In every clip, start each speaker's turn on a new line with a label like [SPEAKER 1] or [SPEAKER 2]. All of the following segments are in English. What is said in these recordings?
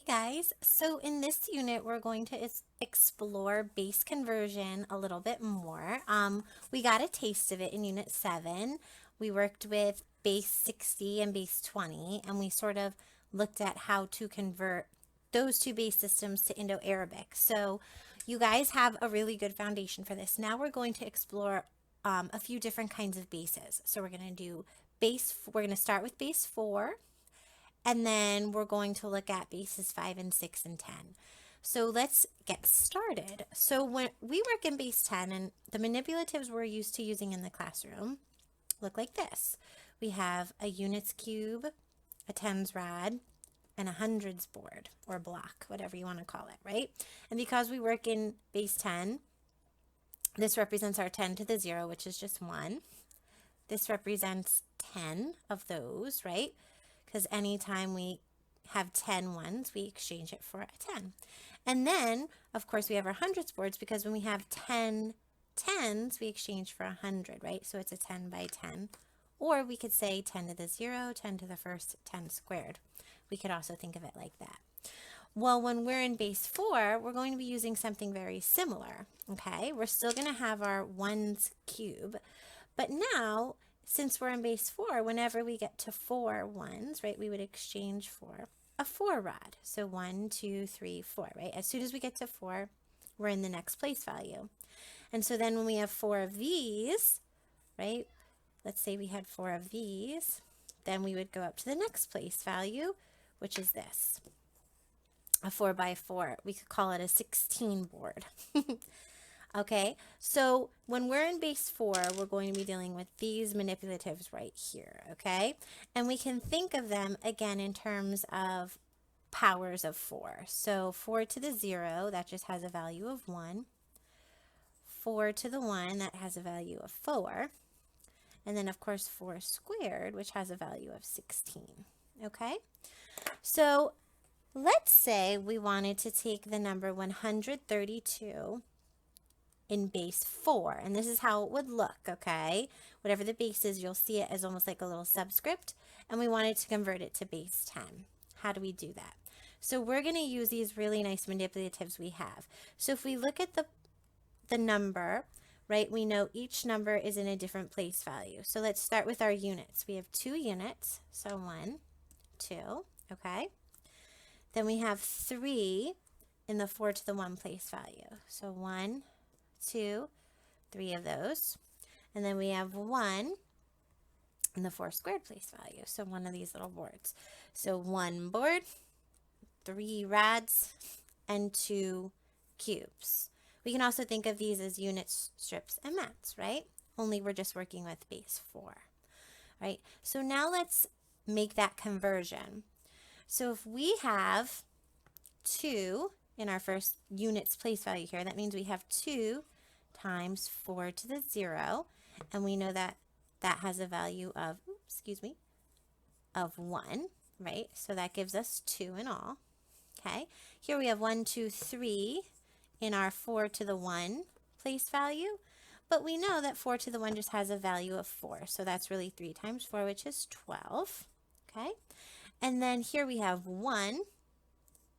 [SPEAKER 1] Guys, so in this unit we're going to explore base conversion a little bit more. We got a taste of it in unit 7. We worked with base 60 and base 20, and we sort of looked at how to convert those two base systems to Indo-Arabic. So you guys have a really good foundation for this. Now we're going to explore a few different kinds of bases. So we're going to do we're going to start with base 4, and then we're going to look at bases 5 and 6 and 10. So let's get started. So when we work in base 10, and the manipulatives we're used to using in the classroom look like this. We have a units cube, a tens rad, and a hundreds board or block, whatever you want to call it, right? And because we work in base 10, this represents our 10 to the 0, which is just 1. This represents 10 of those, right? Because anytime we have 10 ones, we exchange it for a 10. And then, of course, we have our hundreds boards because when we have 10 tens, we exchange for 100, right? So it's a 10 by 10. Or we could say 10 to the 0, 10 to the first, 10 squared. We could also think of it like that. Well, when we're in base 4, we're going to be using something very similar, okay? We're still going to have our ones cube, but now, since we're in base 4, whenever we get to 4 ones, right, we would exchange for a 4 rod. So 1, 2, 3, 4, right? As soon as we get to 4, we're in the next place value. And so then when we have 4 of these, right, let's say we had 4 of these, then we would go up to the next place value, which is this, a 4 by 4. We could call it a 16 board. Okay, so when we're in base 4, we're going to be dealing with these manipulatives right here, okay? And we can think of them, again, in terms of powers of 4. So 4 to the 0, that just has a value of 1. 4 to the 1, that has a value of 4. And then, of course, 4 squared, which has a value of 16, okay? So let's say we wanted to take the number 132 in base 4, and this is how it would look, okay? Whatever the base is, you'll see it as almost like a little subscript, and we wanted to convert it to base 10. How do we do that? So we're going to use these really nice manipulatives we have. So if we look at the number, right, we know each number is in a different place value. So let's start with our units. We have 2 units, so 1, 2, okay? Then we have 3 in the 4 to the 1 place value. So 1, 2, 3 of those. And then we have 1 in the 4 squared place value. So one of these little boards. So 1 board, 3 rads, and 2 cubes. We can also think of these as units, strips, and mats, right? Only we're just working with base 4, right? So now let's make that conversion. So if we have 2 in our first units place value here, that means we have 2 times 4 to the 0, and we know that that has a value of, of 1, right? So that gives us 2 in all, okay? Here we have 1, 2, 3 in our 4 to the 1 place value, but we know that 4 to the 1 just has a value of 4, so that's really 3 times 4, which is 12, okay? And then here we have 1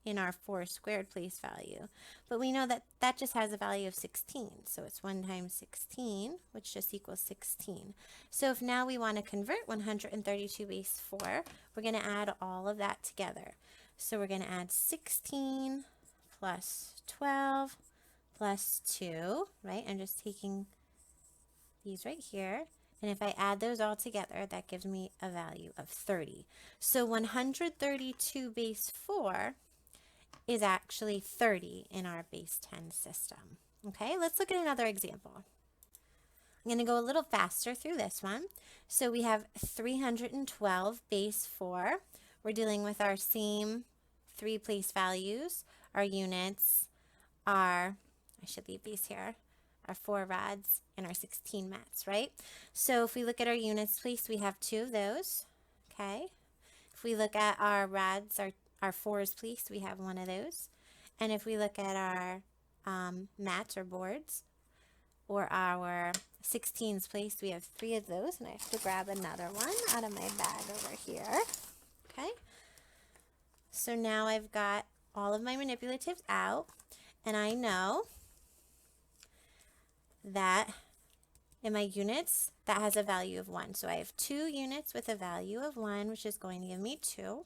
[SPEAKER 1] in our 4 squared place value. But we know that that just has a value of 16. So it's 1 times 16, which just equals 16. So if now we want to convert 132 base 4, we're going to add all of that together. So we're going to add 16 plus 12 plus 2, right? I'm just taking these right here. And if I add those all together, that gives me a value of 30. So 132 base 4 is actually 30 in our base 10 system. Okay, let's look at another example. I'm going to go a little faster through this one. So we have 312 base 4. We're dealing with our same 3 place values. Our units are, I should leave these here, our 4 rods and our 16 mats, right? So if we look at our units place, we have 2 of those, okay? If we look at our rods, our 4s place, we have 1 of those. And if we look at our mats or boards, or our 16s place, we have 3 of those. And I have to grab another one out of my bag over here. Okay. So now I've got all of my manipulatives out, and I know that in my units, that has a value of 1. So I have 2 units with a value of 1, which is going to give me 2.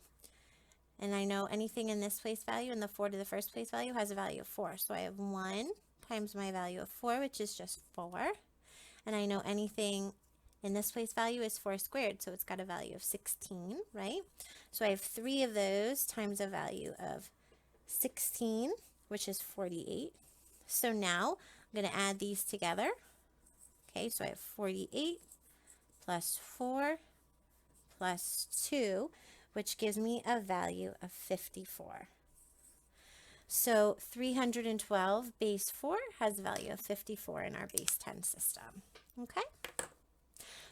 [SPEAKER 1] And I know anything in this place value and the 4 to the first place value has a value of 4. So I have 1 times my value of 4, which is just 4. And I know anything in this place value is 4 squared, so it's got a value of 16, right? So I have 3 of those times a value of 16, which is 48. So now I'm going to add these together. Okay, so I have 48 plus 4 plus 2, which gives me a value of 54. So 312 base 4 has a value of 54 in our base 10 system. Okay,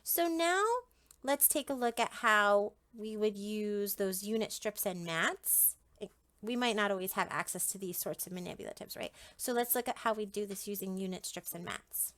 [SPEAKER 1] so now let's take a look at how we would use those unit strips and mats. We might not always have access to these sorts of manipulatives, right? So let's look at how we do this using unit strips and mats.